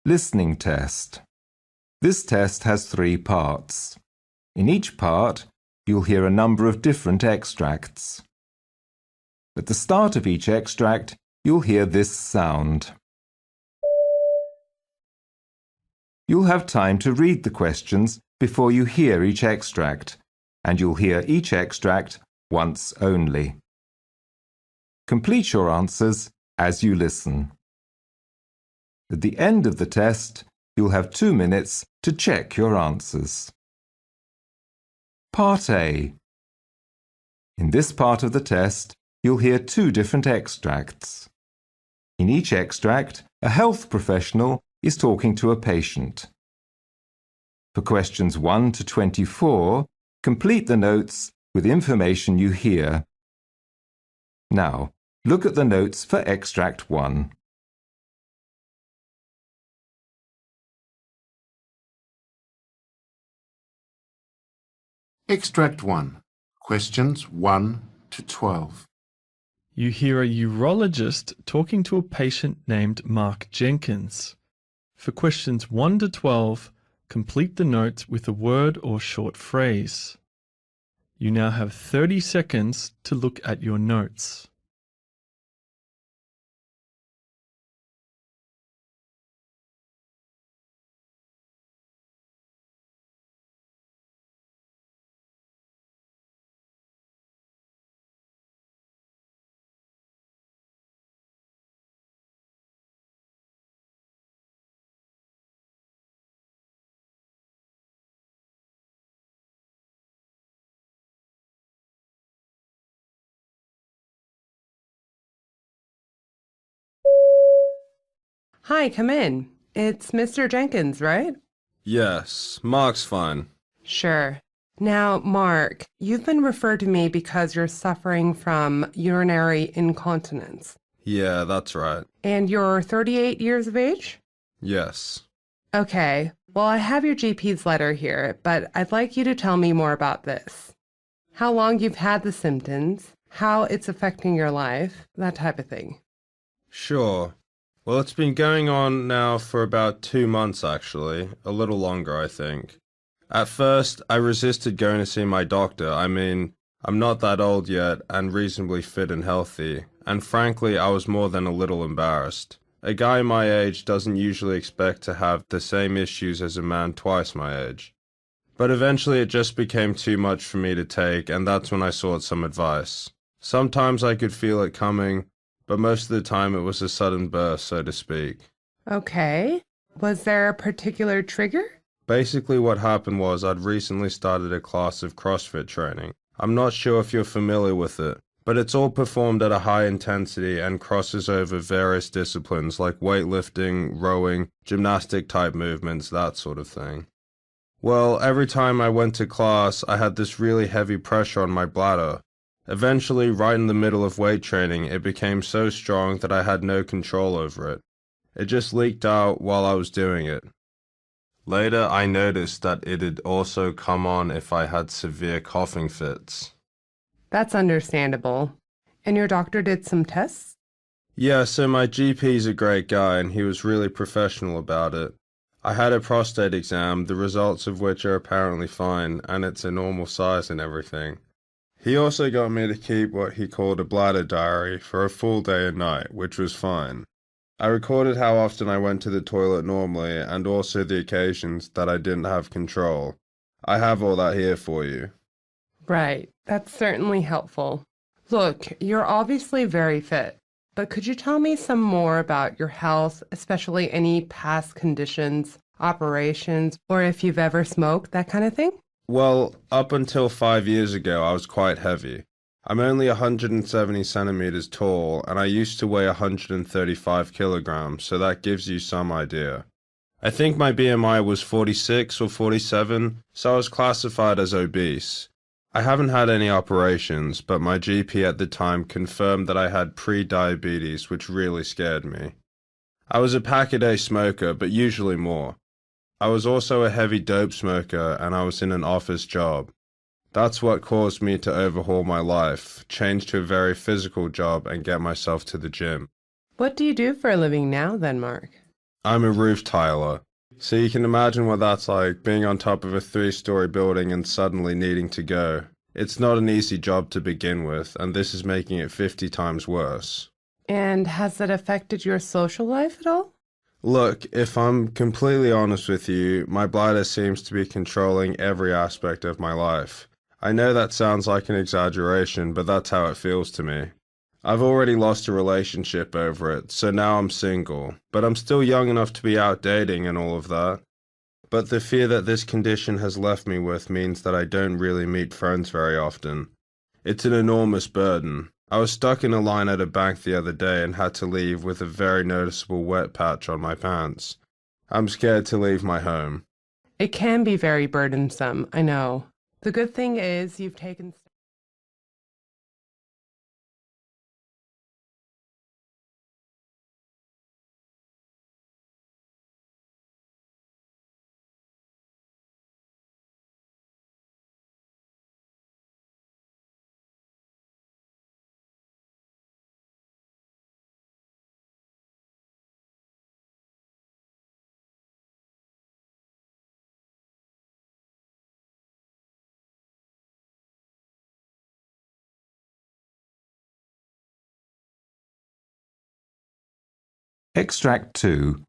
Listening test. This test has 3 parts. In each part, you'll hear a number of different extracts. At the start of each extract, you'll hear this sound. You'll have time to read the questions before you hear each extract, and you'll hear each extract once only. Complete your answers as you listen. At the end of the test, you'll have 2 minutes to check your answers. Part A. In this part of the test, you'll hear 2 different extracts. In each extract, a health professional is talking to a patient. For questions 1 to 24, complete the notes with information you hear. Now, look at the notes for extract 1. Extract 1. Questions 1 to 12. You hear a urologist talking to a patient named Mark Jenkins. For questions 1 to 12, complete the notes with a word or short phrase. You now have 30 seconds to look at your notes. Hi, come in. It's Mr. Jenkins, right? Yes, Mark's fine. Sure. Now, Mark, you've been referred to me because you're suffering from urinary incontinence. Yeah, that's right. And you're 38 years of age? Yes. Okay. Well, I have your GP's letter here, but I'd like you to tell me more about this. How long you've had the symptoms, how it's affecting your life, that type of thing. Sure. Well, it's been going on now for about 2 months, actually. A little longer, I think. At first, I resisted going to see my doctor. I mean, I'm not that old yet and reasonably fit and healthy. And frankly, I was more than a little embarrassed. A guy my age doesn't usually expect to have the same issues as a man twice my age. But eventually it just became too much for me to take, and that's when I sought some advice. Sometimes I could feel it coming, but most of the time it was a sudden burst, so to speak. Okay. Was there a particular trigger? Basically what happened was I'd recently started a class of CrossFit training. I'm not sure if you're familiar with it, but it's all performed at a high intensity and crosses over various disciplines like weightlifting, rowing, gymnastic type movements, that sort of thing. Well, every time I went to class, I had this really heavy pressure on my bladder. Eventually, right in the middle of weight training, it became so strong that I had no control over it. It just leaked out while I was doing it. Later, I noticed that it had also come on if I had severe coughing fits. That's understandable. And your doctor did some tests? Yeah, so my GP's a great guy and he was really professional about it. I had a prostate exam, the results of which are apparently fine, and it's a normal size and everything. He also got me to keep what he called a bladder diary for a full day and night, which was fine. I recorded how often I went to the toilet normally and also the occasions that I didn't have control. I have all that here for you. Right. That's certainly helpful. Look, you're obviously very fit, but could you tell me some more about your health, especially any past conditions, operations, or if you've ever smoked, that kind of thing? Well, up until 5 years ago, I was quite heavy. I'm only 170 centimeters tall, and I used to weigh 135 kilograms, so that gives you some idea. I think my BMI was 46 or 47, so I was classified as obese. I haven't had any operations, but my GP at the time confirmed that I had pre-diabetes, which really scared me. I was a pack-a-day smoker, but usually more. I was also a heavy dope smoker, and I was in an office job. That's what caused me to overhaul my life, change to a very physical job, and get myself to the gym. What do you do for a living now then, Mark? I'm a roof tiler. So you can imagine what that's like, being on top of a 3-story building and suddenly needing to go. It's not an easy job to begin with, and this is making it 50 times worse. And has it affected your social life at all? Look, if I'm completely honest with you, my bladder seems to be controlling every aspect of my life. I know that sounds like an exaggeration, but that's how it feels to me. I've already lost a relationship over it, so now I'm single, but I'm still young enough to be out dating and all of that. But the fear that this condition has left me with means that I don't really meet friends very often. It's an enormous burden. I was stuck in a line at a bank the other day and had to leave with a very noticeable wet patch on my pants. I'm scared to leave my home. It can be very burdensome, I know. The good thing is you've taken... Extract 2,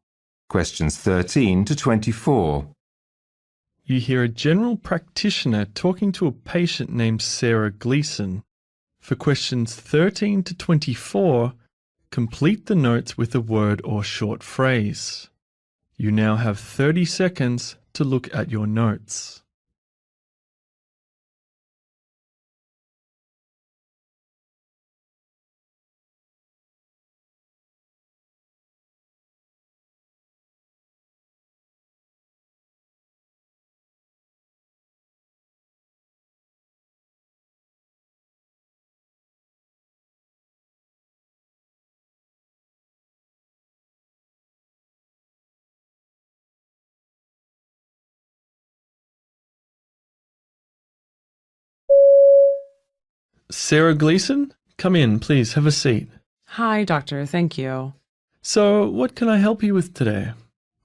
questions 13 to 24. You hear a general practitioner talking to a patient named Sarah Gleeson. For questions 13 to 24, complete the notes with a word or short phrase. You now have 30 seconds to look at your notes. Sarah Gleeson, come in, please, have a seat. Hi, doctor. Thank you. So, what can I help you with today?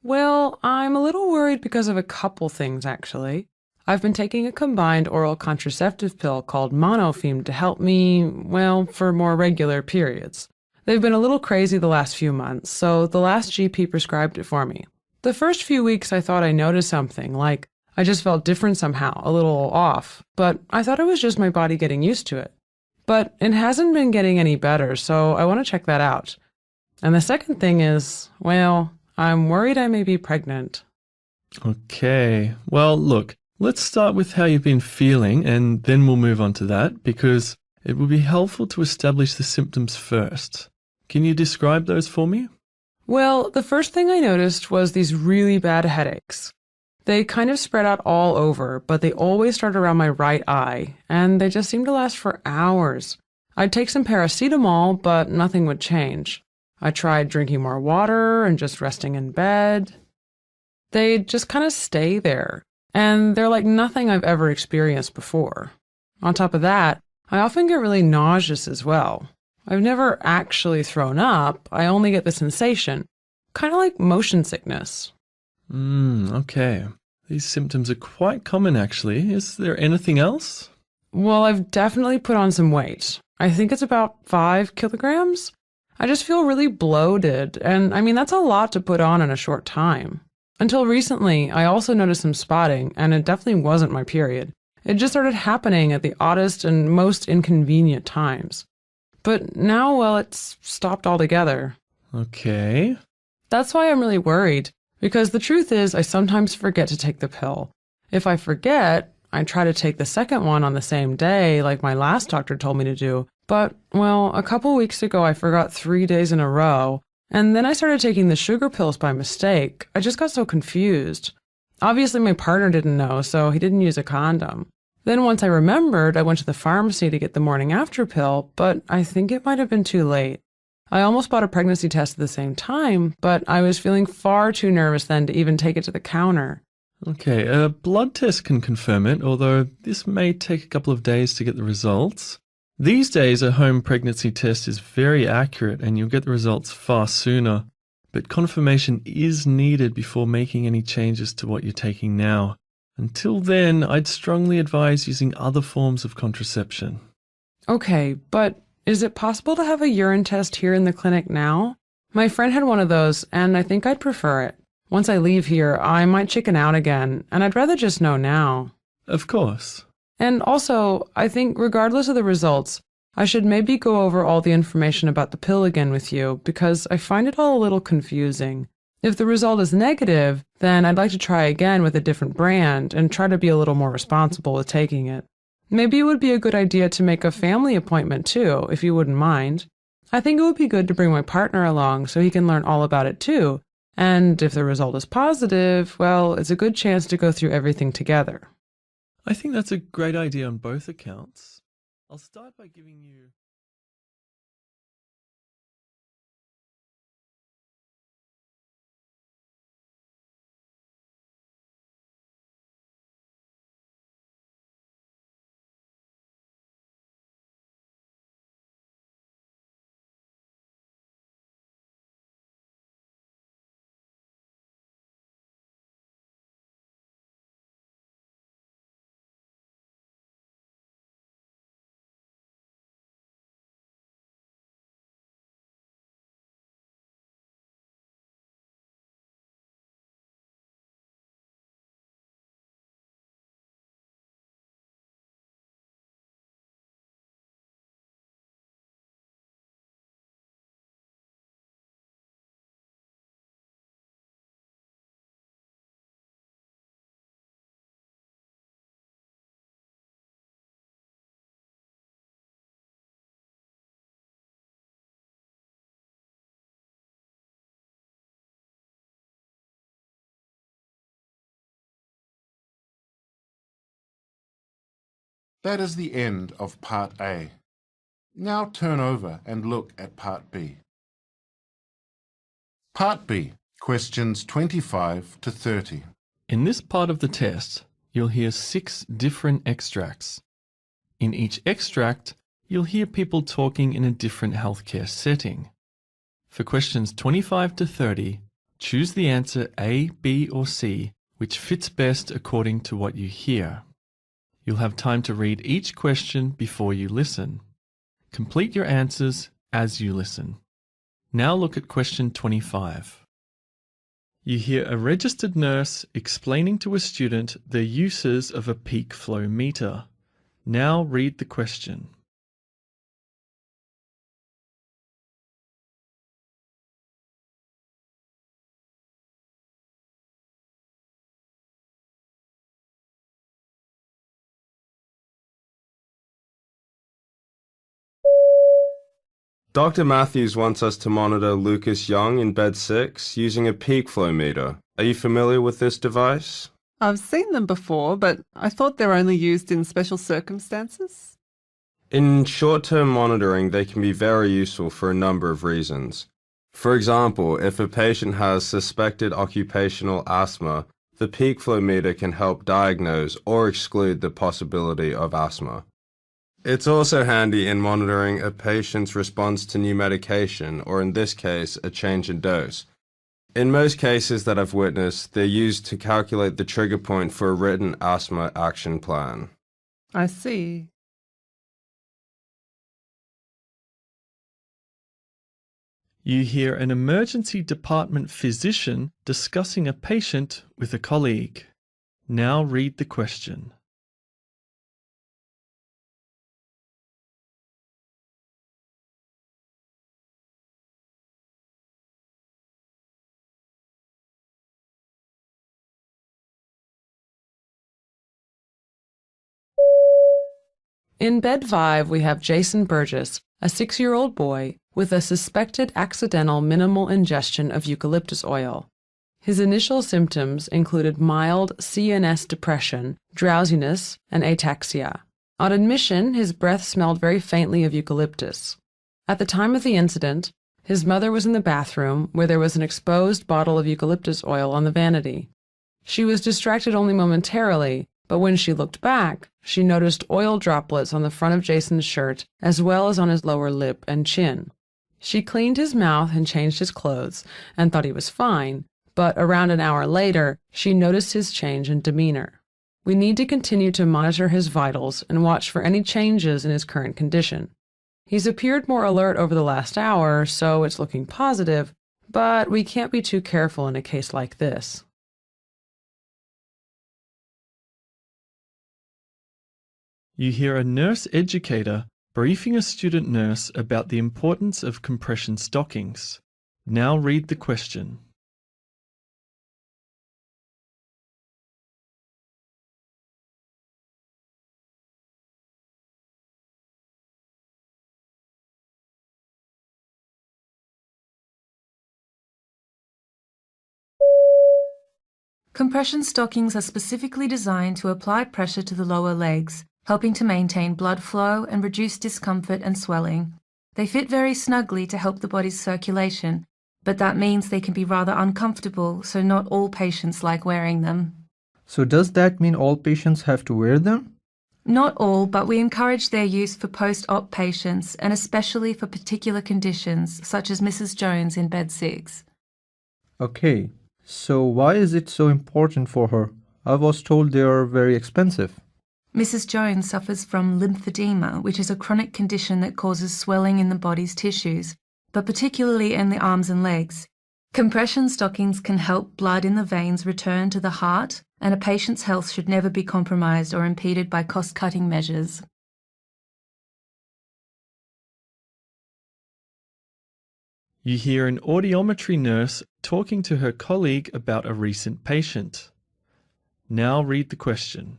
Well, I'm a little worried because of a couple things, actually. I've been taking a combined oral contraceptive pill called Monofem to help me, well, for more regular periods. They've been a little crazy the last few months, so the last GP prescribed it for me. The first few weeks I thought I noticed something, like I just felt different somehow, a little off, but I thought it was just my body getting used to it. But it hasn't been getting any better, so I want to check that out. And the second thing is, well, I'm worried I may be pregnant. Okay, well, look, let's start with how you've been feeling and then we'll move on to that because it will be helpful to establish the symptoms first. Can you describe those for me? Well, the first thing I noticed was these really bad headaches. They kind of spread out all over, but they always start around my right eye, and they just seem to last for hours. I'd take some paracetamol, but nothing would change. I tried drinking more water and just resting in bed. They just kind of stay there, and they're like nothing I've ever experienced before. On top of that, I often get really nauseous as well. I've never actually thrown up, I only get the sensation, kind of like motion sickness. Okay. These symptoms are quite common, actually. Is there anything else? Well, I've definitely put on some weight. I think it's about 5 kilograms. I just feel really bloated, and I mean, that's a lot to put on in a short time. Until recently, I also noticed some spotting, and it definitely wasn't my period. It just started happening at the oddest and most inconvenient times. But now, well, it's stopped altogether. Okay. That's why I'm really worried. Because the truth is, I sometimes forget to take the pill. If I forget, I try to take the second one on the same day, like my last doctor told me to do. But, well, a couple weeks ago, I forgot 3 days in a row. And then I started taking the sugar pills by mistake. I just got so confused. Obviously, my partner didn't know, so he didn't use a condom. Then once I remembered, I went to the pharmacy to get the morning after pill, but I think it might have been too late. I almost bought a pregnancy test at the same time, but I was feeling far too nervous then to even take it to the counter. Okay, a blood test can confirm it, although this may take a couple of days to get the results. These days, a home pregnancy test is very accurate and you'll get the results far sooner. but confirmation is needed before making any changes to what you're taking now. Until then, I'd strongly advise using other forms of contraception. Okay, but is it possible to have a urine test here in the clinic now? My friend had one of those, and I think I'd prefer it. Once I leave here, I might chicken out again, and I'd rather just know now. Of course. And also, I think regardless of the results, I should maybe go over all the information about the pill again with you, because I find it all a little confusing. If the result is negative, then I'd like to try again with a different brand and try to be a little more responsible with taking it. Maybe it would be a good idea to make a family appointment too, if you wouldn't mind. I think it would be good to bring my partner along so he can learn all about it too. And if the result is positive, well, it's a good chance to go through everything together. I think that's a great idea on both accounts. I'll start by giving you... That is the end of Part A. Now turn over and look at Part B. Part B, questions 25 to 30. In this part of the test, you'll hear 6 different extracts. In each extract, you'll hear people talking in a different healthcare setting. For questions 25 to 30, choose the answer A, B, or C, which fits best according to what you hear. You'll have time to read each question before you listen. Complete your answers as you listen. Now look at question 25. You hear a registered nurse explaining to a student the uses of a peak flow meter. Now read the question. Dr. Matthews wants us to monitor Lucas Young in bed 6 using a peak flow meter. Are you familiar with this device? I've seen them before, but I thought they're only used in special circumstances. In short-term monitoring, they can be very useful for a number of reasons. For example, if a patient has suspected occupational asthma, the peak flow meter can help diagnose or exclude the possibility of asthma. It's also handy in monitoring a patient's response to new medication, or in this case, a change in dose. In most cases that I've witnessed, they're used to calculate the trigger point for a written asthma action plan. I see. You hear an emergency department physician discussing a patient with a colleague. Now read the question. In bed 5, we have Jason Burgess, a 6-year-old boy with a suspected accidental minimal ingestion of eucalyptus oil. His initial symptoms included mild CNS depression, drowsiness, and ataxia. On admission, his breath smelled very faintly of eucalyptus. At the time of the incident, his mother was in the bathroom where there was an exposed bottle of eucalyptus oil on the vanity. She was distracted only momentarily, but when she looked back, she noticed oil droplets on the front of Jason's shirt as well as on his lower lip and chin. She cleaned his mouth and changed his clothes and thought he was fine, but around an hour later, she noticed his change in demeanor. We need to continue to monitor his vitals and watch for any changes in his current condition. He's appeared more alert over the last hour, so it's looking positive, but we can't be too careful in a case like this. You hear a nurse educator briefing a student nurse about the importance of compression stockings. Now read the question. Compression stockings are specifically designed to apply pressure to the lower legs, helping to maintain blood flow and reduce discomfort and swelling. They fit very snugly to help the body's circulation, but that means they can be rather uncomfortable, so not all patients like wearing them. So does that mean all patients have to wear them? Not all, but we encourage their use for post-op patients and especially for particular conditions, such as Mrs. Jones in bed 6. Okay, so why is it so important for her? I was told they are very expensive. Mrs. Jones suffers from lymphedema, which is a chronic condition that causes swelling in the body's tissues, but particularly in the arms and legs. Compression stockings can help blood in the veins return to the heart, and a patient's health should never be compromised or impeded by cost-cutting measures. You hear an audiometry nurse talking to her colleague about a recent patient. Now read the question.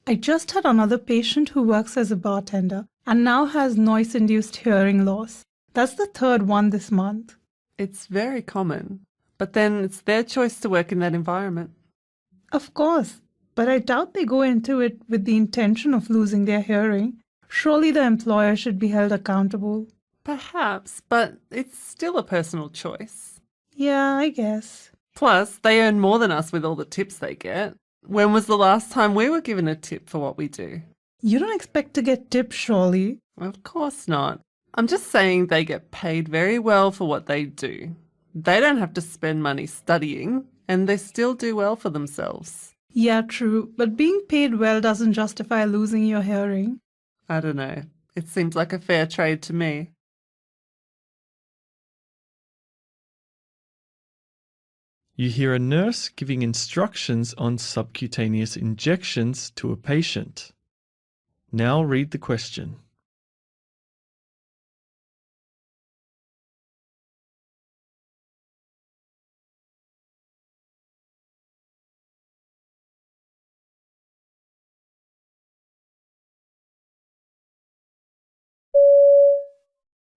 I just had another patient who works as a bartender and now has noise-induced hearing loss. That's the third one this month. It's very common, but then it's their choice to work in that environment. Of course, but I doubt they go into it with the intention of losing their hearing. Surely the employer should be held accountable. Perhaps, but it's still a personal choice. Yeah, I guess. Plus, they earn more than us with all the tips they get. When was the last time we were given a tip for what we do? You don't expect to get tips, surely. Of course not. I'm just saying they get paid very well for what they do. They don't have to spend money studying, and they still do well for themselves. Yeah, true, but being paid well doesn't justify losing your hearing. I don't know. It seems like a fair trade to me. You hear a nurse giving instructions on subcutaneous injections to a patient. Now read the question.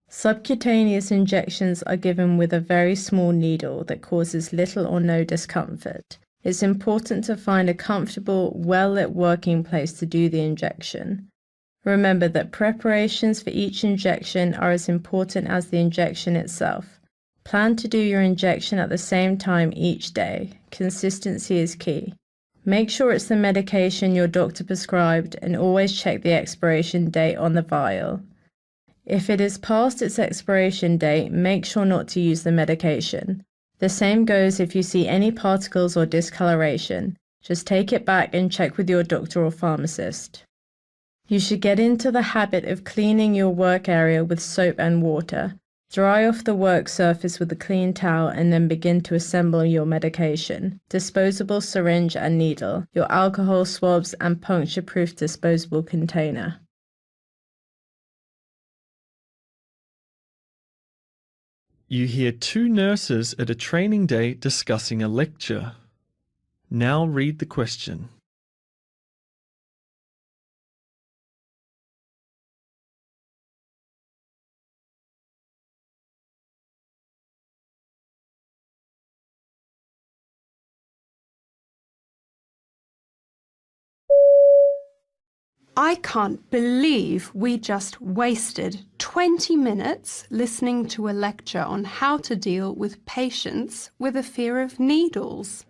Subcutaneous injections are given with a very small needle that causes little or no discomfort. It's important to find a comfortable, well-lit working place to do the injection. Remember that preparations for each injection are as important as the injection itself. Plan to do your injection at the same time each day. Consistency is key. Make sure it's the medication your doctor prescribed and always check the expiration date on the vial. If it is past its expiration date, make sure not to use the medication. The same goes if you see any particles or discoloration. Just take it back and check with your doctor or pharmacist. You should get into the habit of cleaning your work area with soap and water. Dry off the work surface with a clean towel and then begin to assemble your medication, disposable syringe and needle, your alcohol swabs and puncture-proof disposable container. You hear two nurses at a training day discussing a lecture. Now read the question. I can't believe we just wasted 20 minutes listening to a lecture on how to deal with patients with a fear of needles.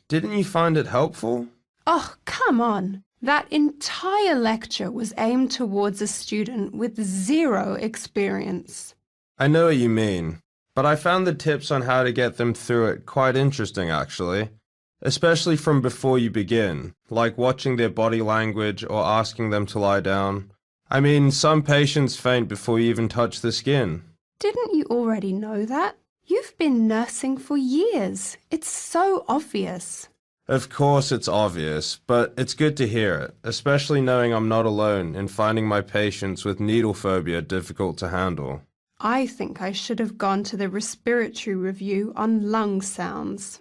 Didn't you find it helpful? Oh, come on. That entire lecture was aimed towards a student with zero experience. I know what you mean, but I found the tips on how to get them through it quite interesting, actually. Especially from before you begin, like watching their body language or asking them to lie down. I mean, some patients faint before you even touch the skin. Didn't you already know that? You've been nursing for years. It's so obvious. Of course it's obvious, but it's good to hear it, especially knowing I'm not alone in finding my patients with needle phobia difficult to handle. I think I should have gone to the respiratory review on lung sounds.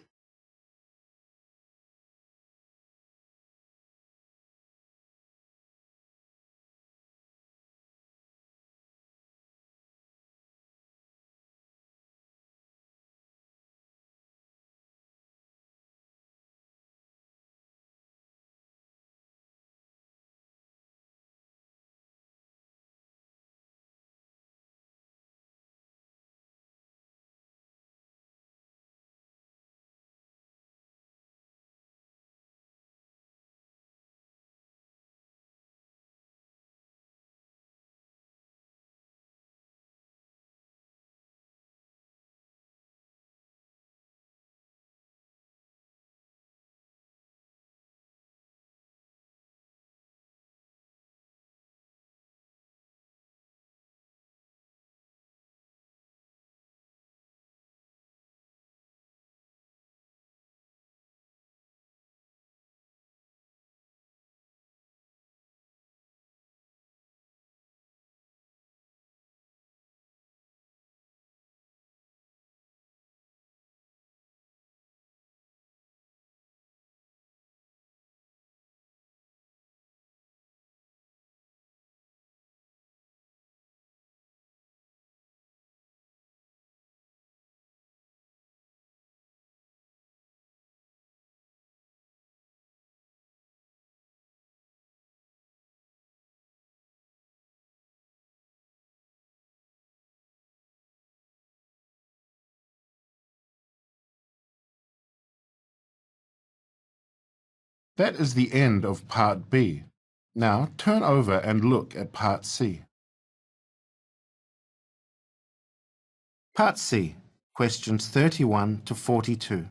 That is the end of Part B. Now turn over and look at Part C. Part C, questions 31 to 42.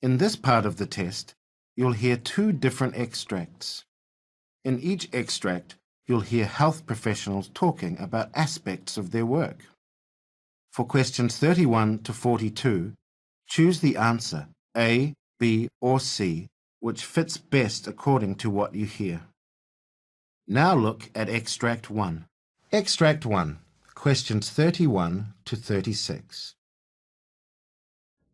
In this part of the test, you'll hear two different extracts. In each extract, you'll hear health professionals talking about aspects of their work. For questions 31 to 42, choose the answer A, B, or C, which fits best according to what you hear. Now look at Extract 1. Extract 1, questions 31 to 36.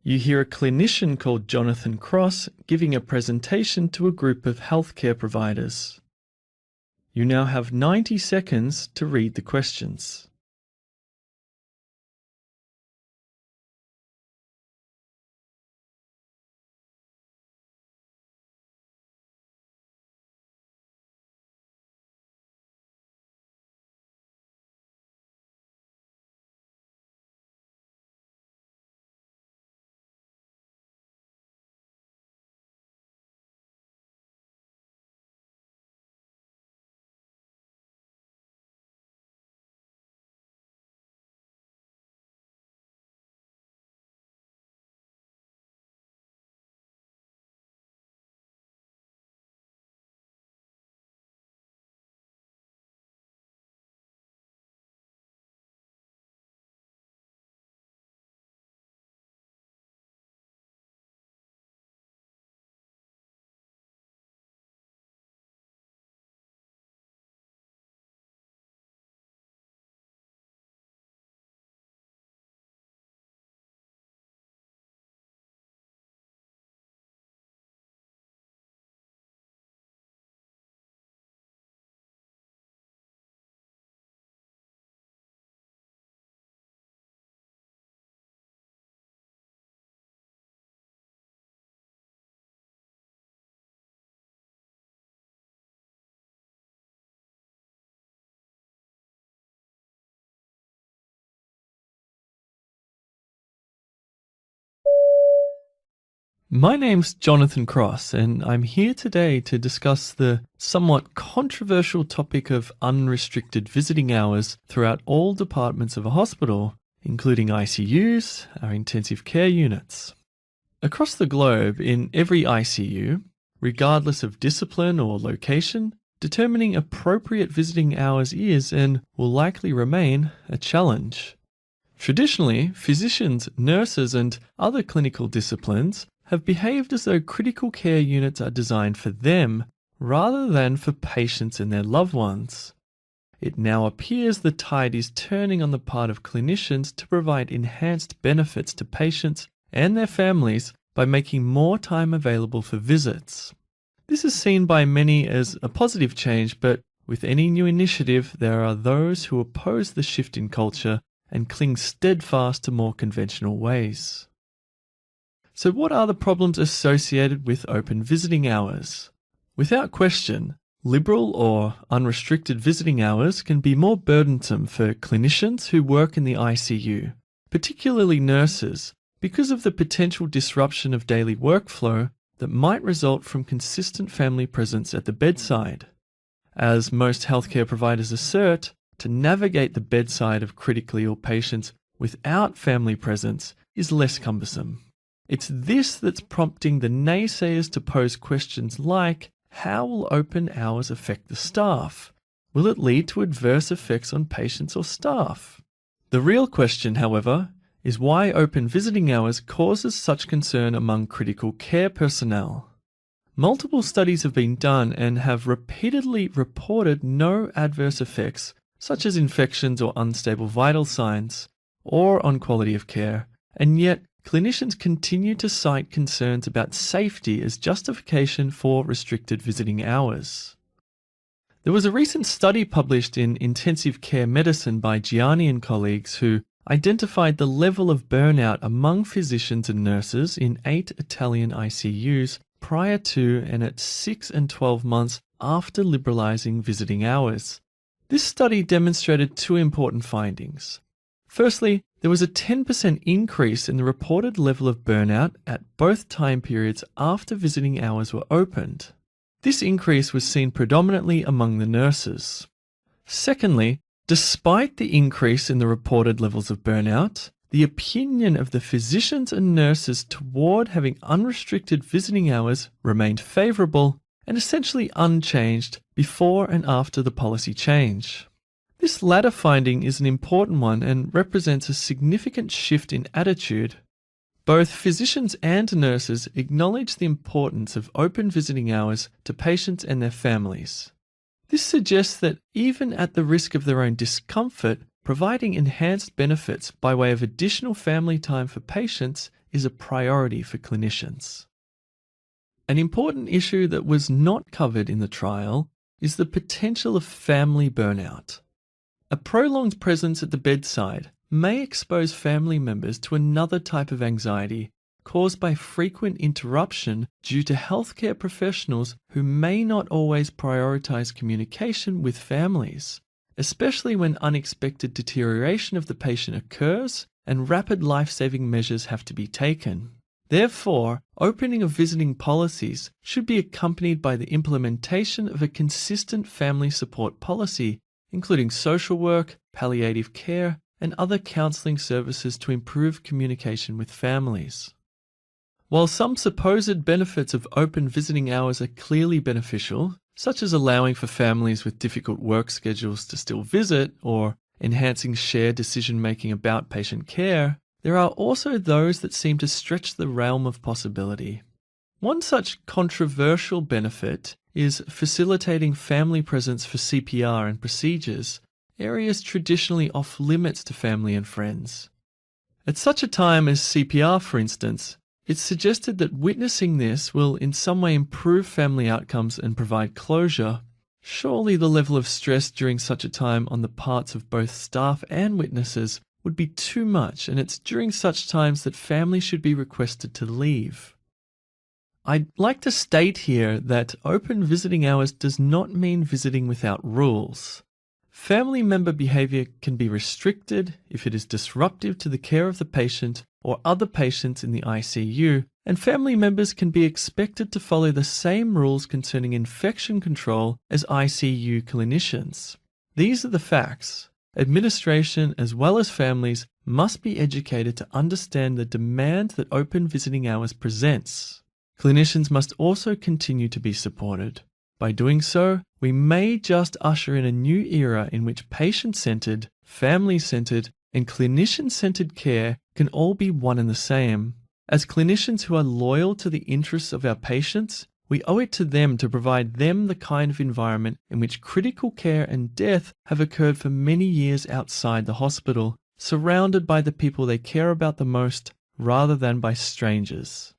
You hear a clinician called Jonathan Cross giving a presentation to a group of healthcare providers. You now have 90 seconds to read the questions. My name's Jonathan Cross, and I'm here today to discuss the somewhat controversial topic of unrestricted visiting hours throughout all departments of a hospital, including ICUs, our intensive care units. Across the globe, in every ICU, regardless of discipline or location, determining appropriate visiting hours is and will likely remain a challenge. Traditionally, physicians, nurses, and other clinical disciplines have behaved as though critical care units are designed for them rather than for patients and their loved ones. It now appears the tide is turning on the part of clinicians to provide enhanced benefits to patients and their families by making more time available for visits. This is seen by many as a positive change, but with any new initiative, there are those who oppose the shift in culture and cling steadfast to more conventional ways. So what are the problems associated with open visiting hours? Without question, liberal or unrestricted visiting hours can be more burdensome for clinicians who work in the ICU, particularly nurses, because of the potential disruption of daily workflow that might result from consistent family presence at the bedside. As most healthcare providers assert, to navigate the bedside of critically ill patients without family presence is less cumbersome. It's this that's prompting the naysayers to pose questions like, how will open hours affect the staff? Will it lead to adverse effects on patients or staff? The real question, however, is why open visiting hours causes such concern among critical care personnel. Multiple studies have been done and have repeatedly reported no adverse effects, such as infections or unstable vital signs, or on quality of care, and yet clinicians continue to cite concerns about safety as justification for restricted visiting hours. There was a recent study published in Intensive Care Medicine by Gianni and colleagues who identified the level of burnout among physicians and nurses in 8 Italian ICUs prior to and at 6 and 12 months after liberalising visiting hours. This study demonstrated 2 important findings. Firstly, there was a 10% increase in the reported level of burnout at both time periods after visiting hours were opened. This increase was seen predominantly among the nurses. Secondly, despite the increase in the reported levels of burnout, the opinion of the physicians and nurses toward having unrestricted visiting hours remained favourable and essentially unchanged before and after the policy change. This latter finding is an important one and represents a significant shift in attitude. Both physicians and nurses acknowledge the importance of open visiting hours to patients and their families. This suggests that even at the risk of their own discomfort, providing enhanced benefits by way of additional family time for patients is a priority for clinicians. An important issue that was not covered in the trial is the potential of family burnout. A prolonged presence at the bedside may expose family members to another type of anxiety caused by frequent interruption due to healthcare professionals who may not always prioritize communication with families, especially when unexpected deterioration of the patient occurs and rapid life-saving measures have to be taken. Therefore, opening of visiting policies should be accompanied by the implementation of a consistent family support policy, including social work, palliative care, and other counselling services to improve communication with families. While some supposed benefits of open visiting hours are clearly beneficial, such as allowing for families with difficult work schedules to still visit or enhancing shared decision-making about patient care, there are also those that seem to stretch the realm of possibility. One such controversial benefit is facilitating family presence for CPR and procedures, areas traditionally off limits to family and friends. At such a time as CPR, for instance, it's suggested that witnessing this will in some way improve family outcomes and provide closure. Surely the level of stress during such a time on the parts of both staff and witnesses would be too much, and it's during such times that families should be requested to leave. I'd like to state here that open visiting hours does not mean visiting without rules. Family member behaviour can be restricted if it is disruptive to the care of the patient or other patients in the ICU and family members can be expected to follow the same rules concerning infection control as ICU clinicians. These are the facts. Administration as well as families must be educated to understand the demand that open visiting hours presents. Clinicians must also continue to be supported. By doing so, we may just usher in a new era in which patient-centered, family-centered, and clinician-centered care can all be one and the same. As clinicians who are loyal to the interests of our patients, we owe it to them to provide them the kind of environment in which critical care and death have occurred for many years outside the hospital, surrounded by the people they care about the most, rather than by strangers.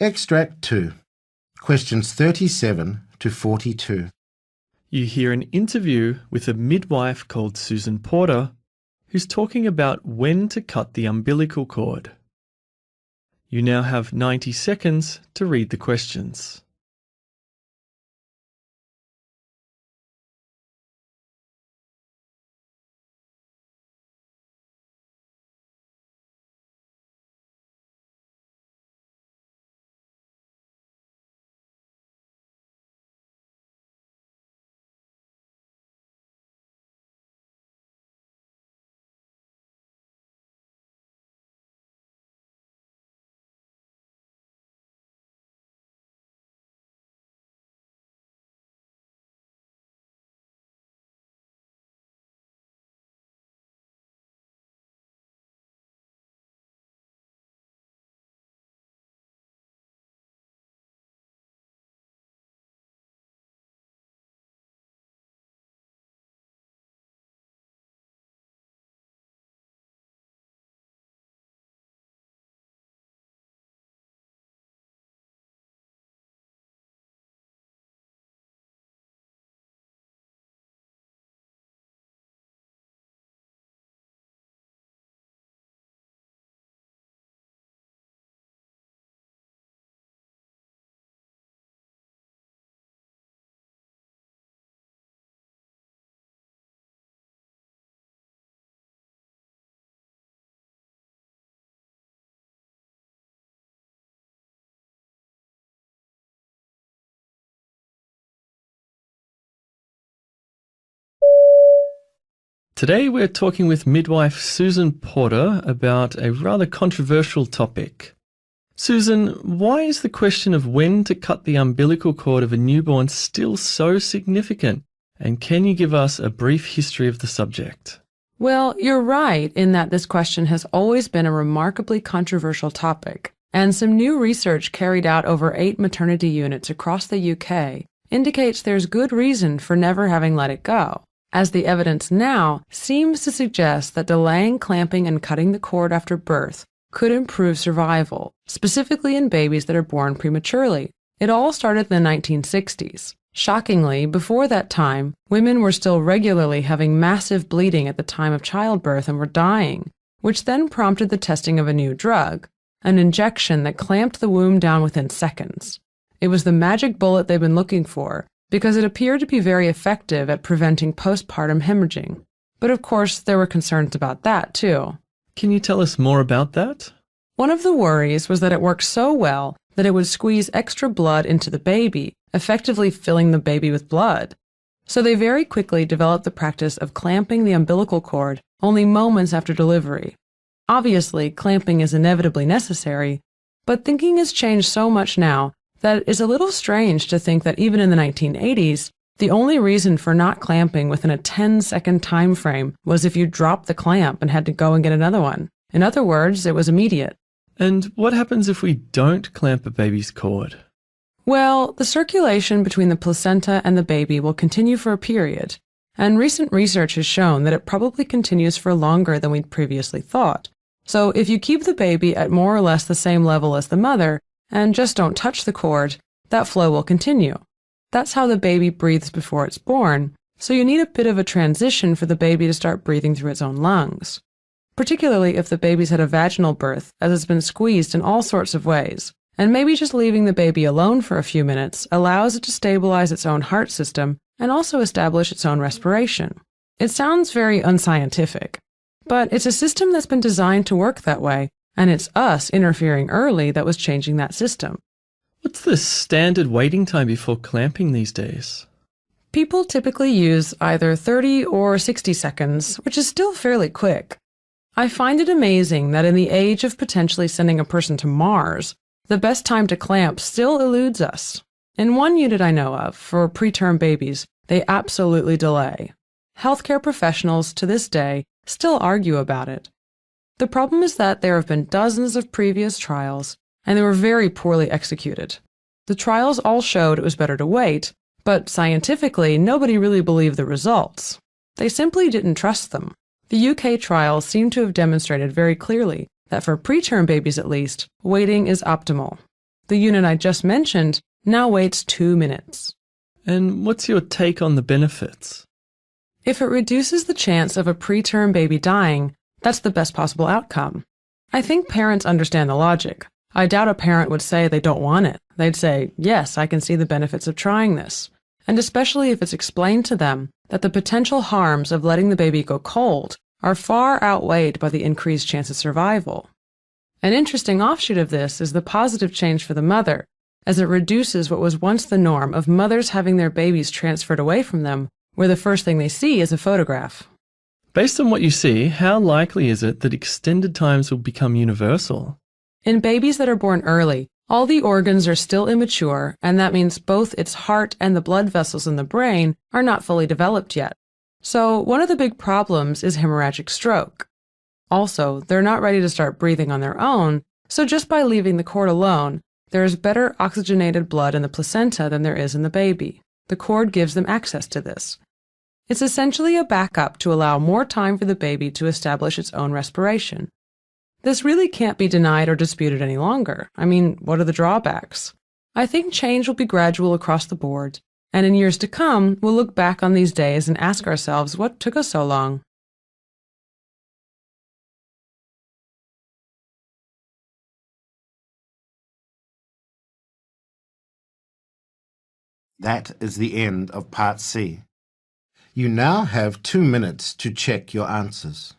Extract 2. Questions 37 to 42. You hear an interview with a midwife called Susan Porter, who's talking about when to cut the umbilical cord. You now have 90 seconds to read the questions. Today we're talking with midwife Susan Porter about a rather controversial topic. Susan, why is the question of when to cut the umbilical cord of a newborn still so significant? And can you give us a brief history of the subject? Well, you're right in that this question has always been a remarkably controversial topic, and some new research carried out over 8 maternity units across the UK indicates there's good reason for never having let it go, as the evidence now seems to suggest that delaying clamping and cutting the cord after birth could improve survival, specifically in babies that are born prematurely. It all started in the 1960s. Shockingly, before that time, women were still regularly having massive bleeding at the time of childbirth and were dying, which then prompted the testing of a new drug, an injection that clamped the womb down within seconds. It was the magic bullet they've been looking for, because it appeared to be very effective at preventing postpartum hemorrhaging. But of course, there were concerns about that too. Can you tell us more about that? One of the worries was that it worked so well that it would squeeze extra blood into the baby, effectively filling the baby with blood. So they very quickly developed the practice of clamping the umbilical cord only moments after delivery. Obviously, clamping is inevitably necessary, but thinking has changed so much now that it's a little strange to think that even in the 1980s, the only reason for not clamping within a 10-second time frame was if you dropped the clamp and had to go and get another one. In other words, it was immediate. And what happens if we don't clamp a baby's cord? Well, the circulation between the placenta and the baby will continue for a period, and recent research has shown that it probably continues for longer than we'd previously thought. So if you keep the baby at more or less the same level as the mother, and just don't touch the cord, that flow will continue. That's how the baby breathes before it's born, so you need a bit of a transition for the baby to start breathing through its own lungs. Particularly if the baby's had a vaginal birth, as it's been squeezed in all sorts of ways. And maybe just leaving the baby alone for a few minutes allows it to stabilize its own heart system and also establish its own respiration. It sounds very unscientific, but it's a system that's been designed to work that way, and it's us interfering early that was changing that system. What's the standard waiting time before clamping these days? People typically use either 30 or 60 seconds, which is still fairly quick. I find it amazing that in the age of potentially sending a person to Mars, the best time to clamp still eludes us. In one unit I know of, for preterm babies, they absolutely delay. Healthcare professionals to this day still argue about it. The problem is that there have been dozens of previous trials, and they were very poorly executed. The trials all showed it was better to wait, but scientifically nobody really believed the results. They simply didn't trust them. The UK trials seem to have demonstrated very clearly that for preterm babies at least, waiting is optimal. The unit I just mentioned now waits 2 minutes. And what's your take on the benefits? If it reduces the chance of a preterm baby dying, that's the best possible outcome. I think parents understand the logic. I doubt a parent would say they don't want it. They'd say, yes, I can see the benefits of trying this. And especially if it's explained to them that the potential harms of letting the baby go cold are far outweighed by the increased chance of survival. An interesting offshoot of this is the positive change for the mother, as it reduces what was once the norm of mothers having their babies transferred away from them, where the first thing they see is a photograph. Based on what you see, how likely is it that extended times will become universal? In babies that are born early, all the organs are still immature, and that means both its heart and the blood vessels in the brain are not fully developed yet. So one of the big problems is hemorrhagic stroke. Also, they're not ready to start breathing on their own, so just by leaving the cord alone, there is better oxygenated blood in the placenta than there is in the baby. The cord gives them access to this. It's essentially a backup to allow more time for the baby to establish its own respiration. This really can't be denied or disputed any longer. I mean, what are the drawbacks? I think change will be gradual across the board, and in years to come, we'll look back on these days and ask ourselves what took us so long. That is the end of Part C. You now have 2 minutes to check your answers.